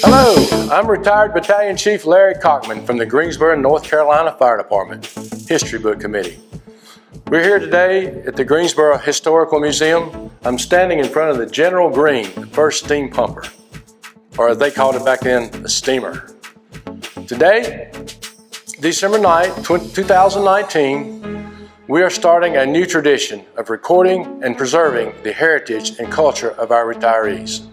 Hello, I'm retired Battalion Chief Larry Cockman from the Greensboro, North Carolina Fire Department History Book Committee. We're here today at the Greensboro Historical Museum. I'm standing in front of the General Green, the first steam pumper, or as they called it back then, a steamer. Today, December 9th, 2019, we are starting a new tradition of recording and preserving the heritage and culture of our retirees.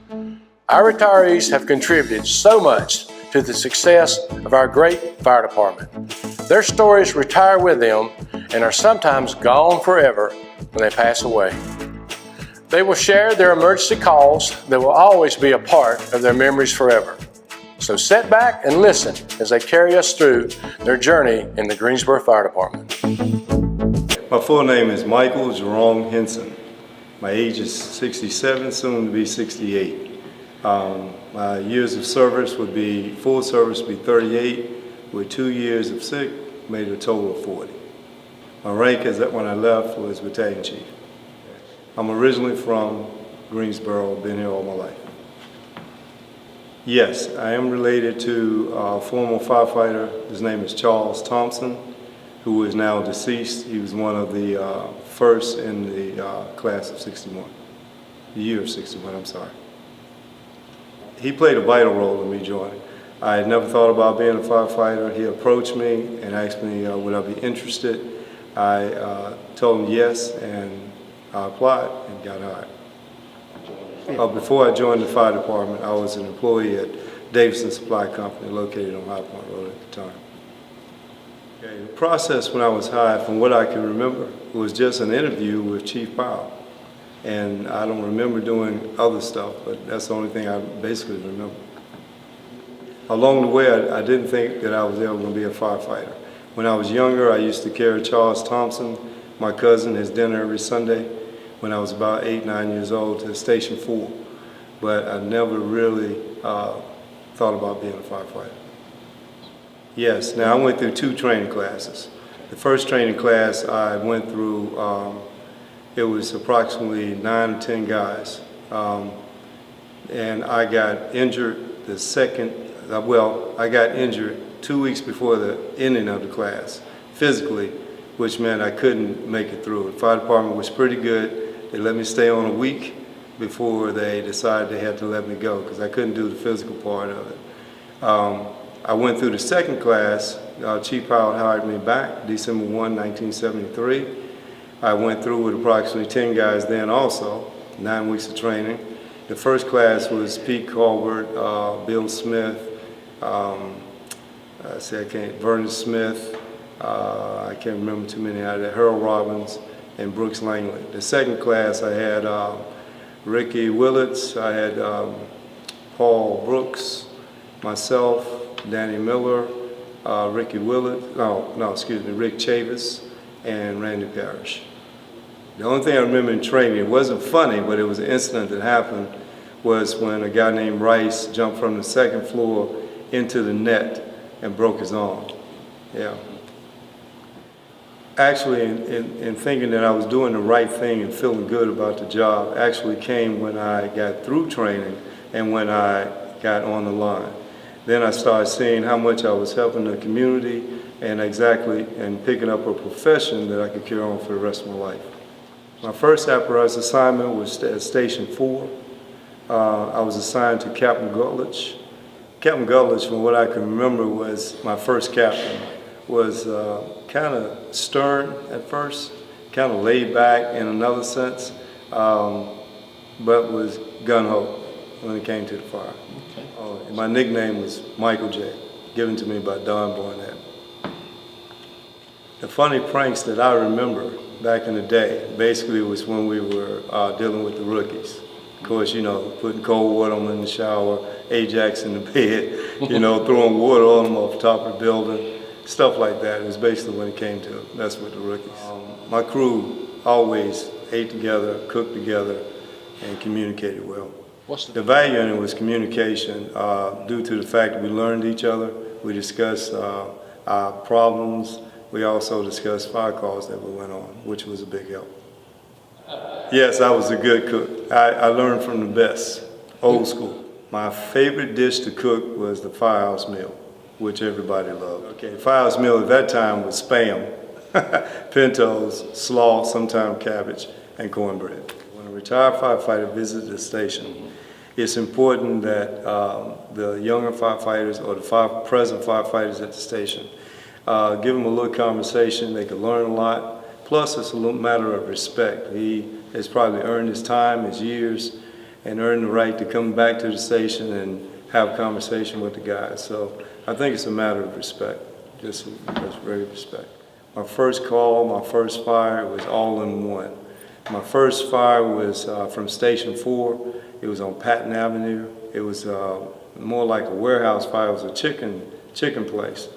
Our retirees have contributed so much to the success of our great fire department. Their stories retire with them and are sometimes gone forever when they pass away. They will share their emergency calls that will always be a part of their memories forever. So sit back and listen as they carry us through their journey in the Greensboro Fire Department. My full name is Michael Jerome Hinson. My age is 67, soon to be 68. My years of service would be, full service would be 38, with 2 years of sick, made a total of 40. My rank is that when I left was Battalion Chief. I'm originally from Greensboro, been here all my life. Yes, I am related to a former firefighter. His name is Charles Thompson, who is now deceased. He was one of the first in the class of 61, the year of 61, I'm sorry. He played a vital role in me joining. I had never thought about being a firefighter. He approached me and asked me would I be interested. I told him yes, and I applied and got hired. Before I joined the fire department, I was an employee at Davidson Supply Company located on High Point Road at the time. Okay, the process when I was hired, from what I can remember, was just an interview with Chief Powell. And I don't remember doing other stuff, but that's the only thing I basically remember. Along the way, I didn't think that I was ever going to be a firefighter. When I was younger, I used to carry Charles Thompson, my cousin, his dinner every Sunday when I was about 8, 9 years old to Station 4. But I never really thought about being a firefighter. Yes, now I went through 2 training classes. The first training class I went through, it was approximately 9 or 10 guys. And I got injured the second, I got injured 2 weeks before the ending of the class, physically, which meant I couldn't make it through. The fire department was pretty good. They let me stay on a week before they decided they had to let me go because I couldn't do the physical part of it. I went through the second class. Chief Powell hired me back December 1, 1973. I went through with approximately 10 guys then also, 9 weeks of training. The first class was Pete Colbert, Bill Smith, Vernon Smith, I can't remember too many out of that, Harold Robbins, and Brooks Langley. The second class I had Ricky Willits, I had Paul Brooks, myself, Danny Miller, Ricky Willits, Rick Chavis, and Randy Parrish. The only thing I remember in training, it wasn't funny, but it was an incident that happened, was when a guy named Rice jumped from the second floor into the net and broke his arm. Yeah. Actually, in thinking that I was doing the right thing and feeling good about the job, actually came when I got through training and when I got on the line. Then I started seeing how much I was helping the community and picking up a profession that I could carry on for the rest of my life. My first apparatus assignment was at Station 4. I was assigned to Captain Gutledge. Captain Gutledge, from what I can remember, was my first captain. Was kind of stern at first, kind of laid back in another sense, but was gung-ho when it came to the fire. Okay. My nickname was Michael J, given to me by Don Barnett. The funny pranks that I remember back in the day, basically was when we were dealing with the rookies. Of course, you know, putting cold water on them in the shower, Ajax in the bed, you know, throwing water on them off the top of the building. Stuff like that is basically when it came to mess with the rookies. My crew always ate together, cooked together, and communicated well. The value in it was communication due to the fact that we learned each other. We discussed our problems. We also discussed fire calls that we went on, which was a big help. Yes, I was a good cook. I learned from the best, old school. My favorite dish to cook was the firehouse meal, which everybody loved. Okay, the firehouse meal at that time was Spam, pintos, slaw, sometimes cabbage, and cornbread. When a retired firefighter visits the station, it's important that the younger firefighters or the present firefighters at the station give them a little conversation. They can learn a lot. Plus, it's a little matter of respect. He has probably earned his time, his years, and earned the right to come back to the station and have a conversation with the guys. So I think it's a matter of respect, just very respect. My first call, my first fire was all in one. My first fire was from Station 4. It was on Patton Avenue. It was more like a warehouse fire. It was a chicken place,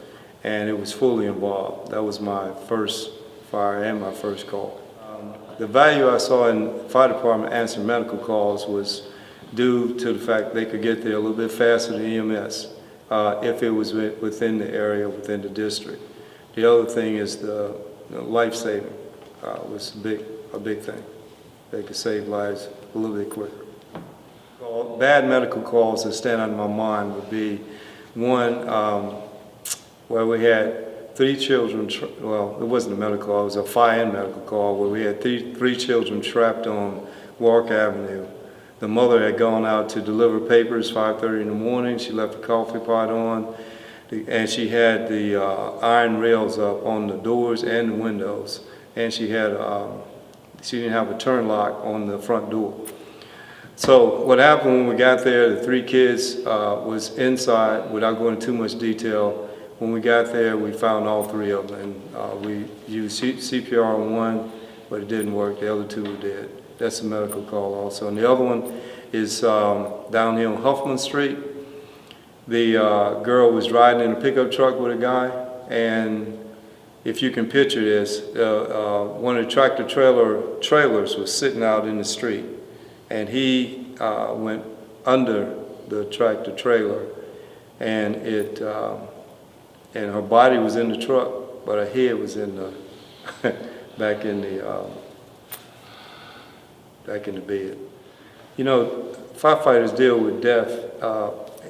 and it was fully involved. That was my first fire and my first call. The value I saw in fire department answering medical calls was due to the fact they could get there a little bit faster than EMS if it was within the area, within the district. The other thing is the life saving was a big thing. They could save lives a little bit quicker. Bad medical calls that stand out in my mind would be one where we had 3 children, well, it wasn't a medical call, it was a fire and medical call where we had three children trapped on Warwick Avenue. The mother had gone out to deliver papers 5:30 in the morning. She left the coffee pot on, and she had the iron rails up on the doors and the windows, and she didn't have a turn lock on the front door. So what happened when we got there, the 3 kids was inside, without going into too much detail. When we got there, we found all 3 of them, and we used CPR on one, but it didn't work. The other 2 were dead. That's a medical call also. And the other one is down here on Huffman Street. The girl was riding in a pickup truck with a guy, and if you can picture this, one of the tractor trailers was sitting out in the street, and he went under the tractor trailer, and and her body was in the truck, but her head was in the back in the bed. You know, firefighters deal with death.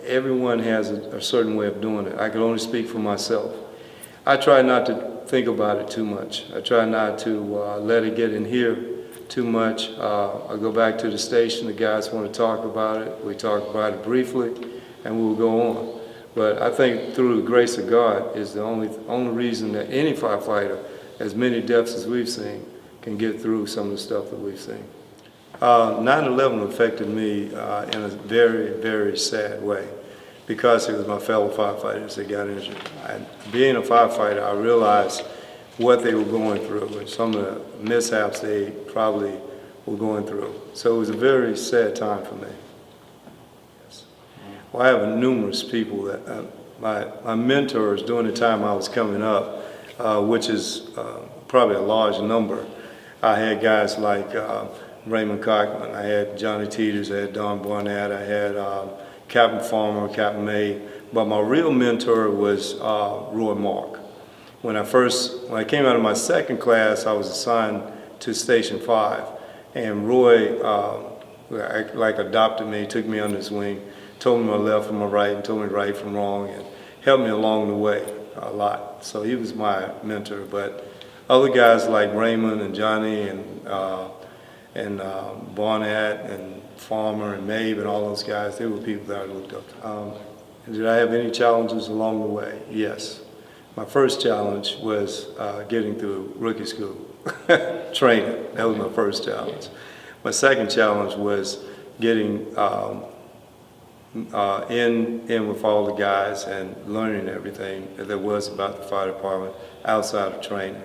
Everyone has a certain way of doing it. I can only speak for myself. I try not to think about it too much. I try not to let it get in here too much. I go back to the station. The guys want to talk about it. We talk about it briefly, and we'll go on. But I think through the grace of God is the only reason that any firefighter, as many deaths as we've seen, can get through some of the stuff that we've seen. 9/11 affected me in a very, very sad way because it was my fellow firefighters that got injured. Being a firefighter, I realized what they were going through and some of the mishaps they probably were going through. So it was a very sad time for me. Well, I have numerous people that my mentors during the time I was coming up, which is probably a large number. I had guys like Raymond Cockman, I had Johnny Teeters, I had Don Barnett, I had Captain Farmer, Captain May, but my real mentor was Roy Mark. When I came out of my second class, I was assigned to Station 5, and Roy adopted me, took me under his wing, told me my left from my right, and told me right from wrong, and helped me along the way a lot. So he was my mentor. But other guys like Raymond and Johnny and Barnett and Farmer and Mabe and all those guys, they were people that I looked up to. Did I have any challenges along the way? Yes. My first challenge was getting through rookie school, training. That was my first challenge. My second challenge was getting in with all the guys and learning everything that there was about the fire department outside of training.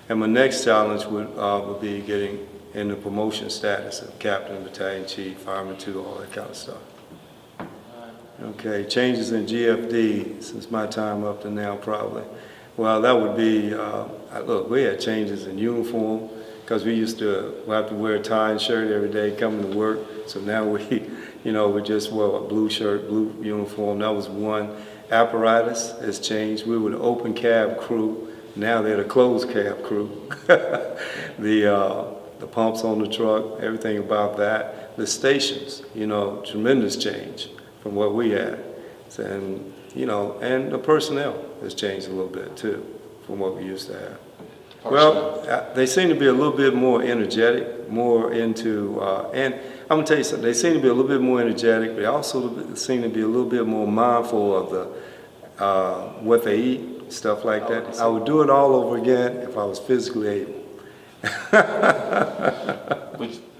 And my next challenge would be getting in the promotion status of captain, battalion chief, fireman 2, all that kind of stuff. Okay, changes in GFD since my time up to now probably. Well, that would be, look, we had changes in uniform because we used to have to wear a tie and shirt every day coming to work. So now we just wear a blue shirt, blue uniform. That was one. Apparatus has changed. We were the open cab crew. Now they're the closed cab crew. the pumps on the truck, everything about that. The stations, tremendous change from what we had. And, and the personnel has changed a little bit too from what we used to have. Well, they seem to be a little bit more energetic, more into, and I'm gonna tell you something, they seem to be a little bit more energetic, but they also seem to be a little bit more mindful of the, what they eat, stuff like that. I would do it all over again if I was physically able.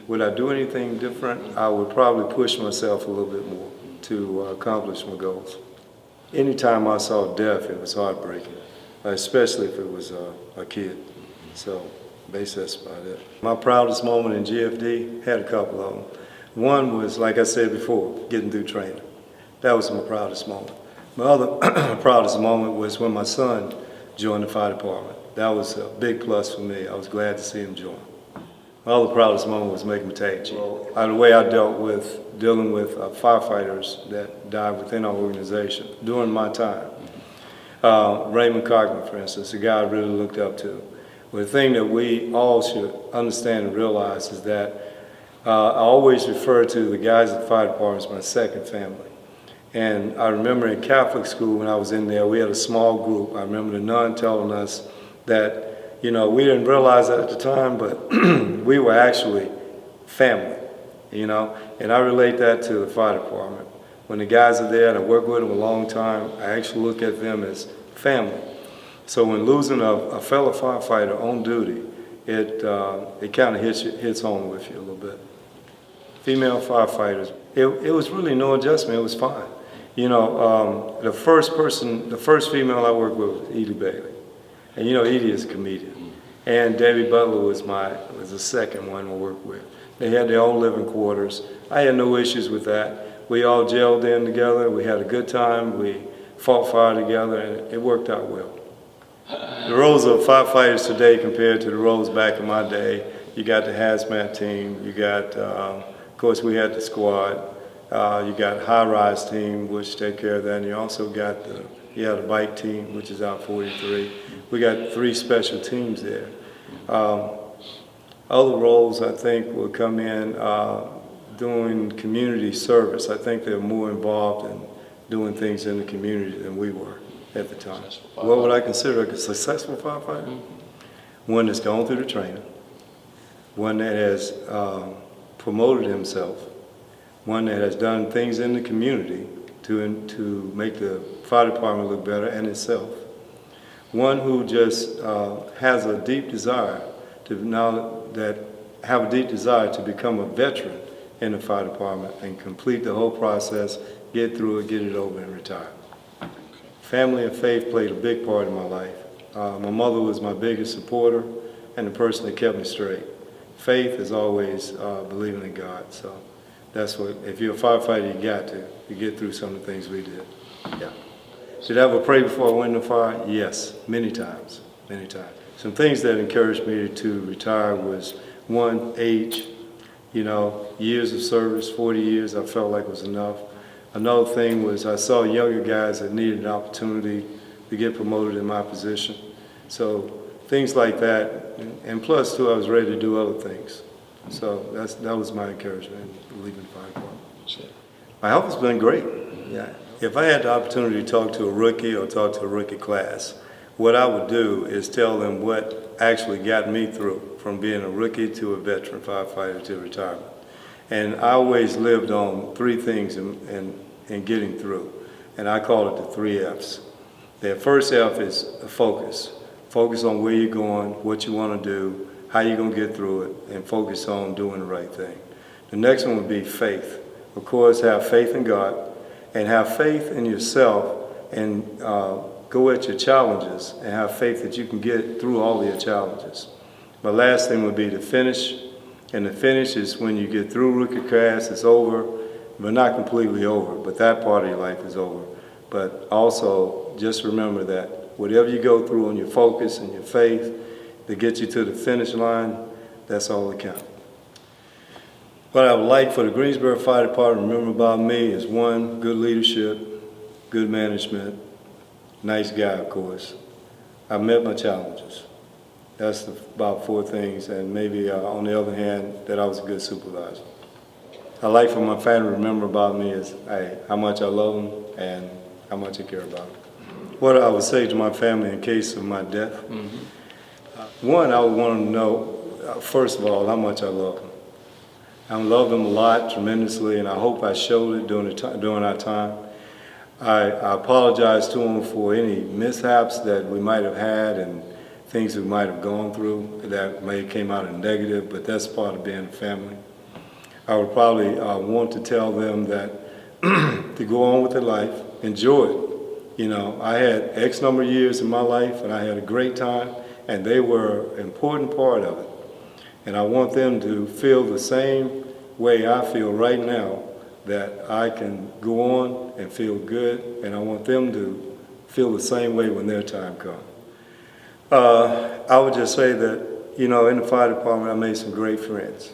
Would I do anything different? I would probably push myself a little bit more to accomplish my goals. Anytime I saw death, it was heartbreaking, especially if it was a kid. So basically that's about it. My proudest moment in GFD, had a couple of them. One was, like I said before, getting through training. That was my proudest moment. My other proudest moment was when my son joined the fire department. That was a big plus for me. I was glad to see him join. My other proudest moment was making battalion chief. The way I dealing with firefighters that died within our organization during my time. Raymond Cochran, for instance, a guy I really looked up to. But the thing that we all should understand and realize is that I always refer to the guys at the fire department as my second family. And I remember in Catholic school when I was in there, we had a small group. I remember the nun telling us that, we didn't realize that at the time, but we were actually family, And I relate that to the fire department. When the guys are there and I work with them a long time, I actually look at them as family. So when losing a fellow firefighter on duty, it kind of hits home with you a little bit. Female firefighters, it was really no adjustment. It was fine. The first female I worked with was Edie Bailey, and Edie is a comedian. And Debbie Butler was the second one I worked with. They had their own living quarters. I had no issues with that. We all gelled in together. We had a good time. We fought fire together, and it worked out well. The roles of firefighters today compared to the roles back in my day, you got the hazmat team, you got, of course we had the squad, you got high-rise team, which take care of that, and you also got the bike team, which is out 43. We got 3 special teams there. Other roles I think will come in doing community service. I think they're more involved in doing things in the community than we were at the time. What would I consider a successful firefighter? One that's gone through the training, one that has promoted himself, one that has done things in the community to make the fire department look better and itself, one who just has a deep desire to become a veteran in the fire department and complete the whole process, get through it, get it over, and retire. Family and faith played a big part in my life. My mother was my biggest supporter and the person that kept me straight. Faith is always believing in God. So that's what, if you're a firefighter, you got to. You get through some of the things we did. Yeah. Did I ever pray before I went in the fire? Yes, many times, many times. Some things that encouraged me to retire was, one, age. Years of service, 40 years, I felt like was enough. Another thing was I saw younger guys that needed an opportunity to get promoted in my position. So things like that, and plus too, I was ready to do other things. So that was my encouragement in leaving the fire department. My health has been great. Yeah. If I had the opportunity to talk to a rookie or talk to a rookie class, what I would do is tell them what actually got me through from being a rookie to a veteran firefighter to retirement. And I always lived on 3 things in getting through, and I call it the 3 F's. The first F is a focus. Focus on where you're going, what you want to do, how you're going to get through it, and focus on doing the right thing. The next one would be faith. Of course, have faith in God, and have faith in yourself, and go at your challenges, and have faith that you can get through all of your challenges. My last thing would be to finish, and the finish is when you get through rookie class, it's over, but not completely over, but that part of your life is over. But also, just remember that whatever you go through on your focus and your faith to get you to the finish line, that's all that counts. What I would like for the Greensboro Fire Department to remember about me is, 1, good leadership, good management, nice guy, of course. I met my challenges. That's about 4 things, and maybe on the other hand, that I was a good supervisor. I like for my family to remember about me is how much I love them and how much I care about them. What I would say to my family in case of my death, one, I would want them to know, first of all, how much I love them. I love them a lot, tremendously, and I hope I showed it during our time. I apologize to them for any mishaps that we might have had and things we might have gone through that may have came out in negative, but that's part of being a family. I would probably want to tell them that to go on with their life, enjoy it. You know, I had X number of years in my life and I had a great time, and they were an important part of it. And I want them to feel the same way I feel right now, that I can go on and feel good, and I want them to feel the same way when their time comes. I would just say that, you know, in the fire department I made some great friends,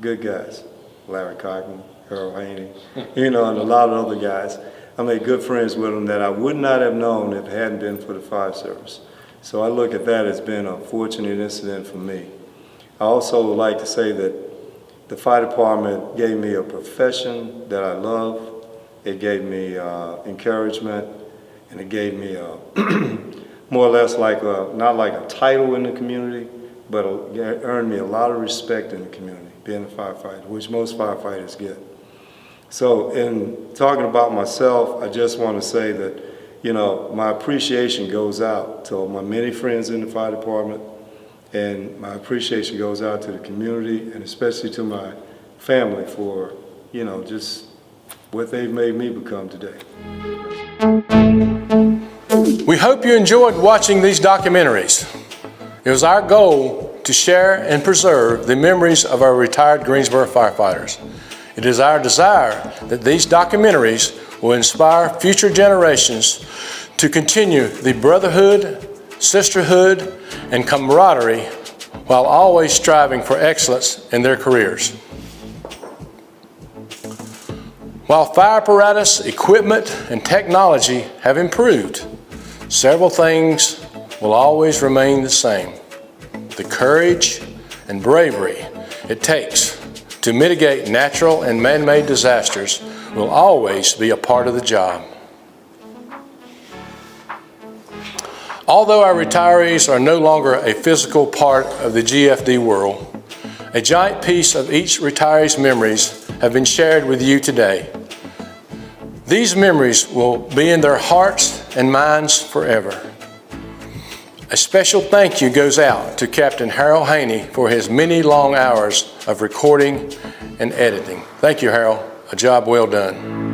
good guys. Larry Cochran, Harold Haney, you know, and a lot of other guys. I made good friends with them that I would not have known if it hadn't been for the fire service. So I look at that as being a fortunate incident for me. I also would like to say that the fire department gave me a profession that I love. It gave me encouragement, and it gave me more or less like not like a title in the community, but it earned me a lot of respect in the community, being a firefighter, which most firefighters get. So in talking about myself, I just want to say that, you know, my appreciation goes out to my many friends in the fire department, and my appreciation goes out to the community, and especially to my family for, you know, just what they've made me become today. We hope you enjoyed watching these documentaries. It was our goal to share and preserve the memories of our retired Greensboro firefighters. It is our desire that these documentaries will inspire future generations to continue the brotherhood, sisterhood, and camaraderie while always striving for excellence in their careers. While fire apparatus, equipment, and technology have improved, several things will always remain the same. The courage and bravery it takes to mitigate natural and man-made disasters will always be a part of the job. Although our retirees are no longer a physical part of the GFD world, a giant piece of each retiree's memories have been shared with you today. These memories will be in their hearts and minds forever. A special thank you goes out to Captain Harold Haney for his many long hours of recording and editing. Thank you, Harold. A job well done.